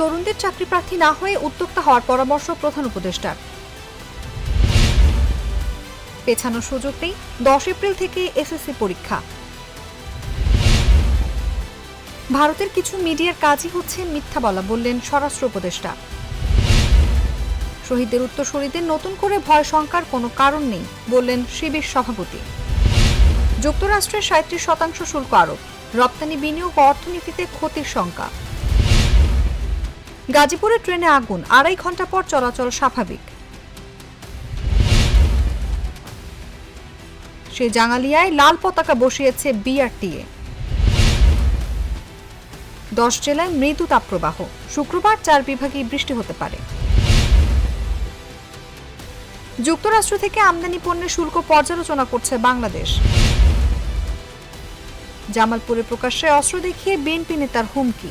তরুণদের চাকরি প্রার্থী না হয়ে উদ্যোক্তা হওয়ার পরামর্শ প্রধান উপদেষ্টার। পেছানোর সুযোগ নেই, 10 এপ্রিল থেকে এসএসসি পরীক্ষা। ভারতের কিছু মিডিয়ার কাজই হচ্ছে মিথ্যা বলা, বললেন স্বরাষ্ট্র উপদেষ্টা। শহীদদের উত্তরসূরিদের নতুন করে ভয় শঙ্কার কোনো কারণ নেই, বললেন শিবির সভাপতি। যুক্তরাষ্ট্রের 37% শুল্ক আরোপ, রপ্তানি বিনিয়োগ ও অর্থনীতিতে ক্ষতির শঙ্কা। গাজীপুরে ট্রেনে আগুন, 2.5 ঘন্টা পর চলাচল স্বাভাবিক। সে জাঙ্গালিয়ায় লাল পতাকা বসিয়েছে বিআরটিএ। 10 জেলায় মৃদু তাপপ্রবাহ, শুক্রবার 4 বিভাগেই বৃষ্টি হতে পারে। যুক্তরাষ্ট্র থেকে আমদানি পণ্যের শুল্ক পর্যালোচনা করছে বাংলাদেশ। জামালপুরে প্রকাশ্যে অস্ত্র দেখিয়ে বিএনপি নেতার হুমকি।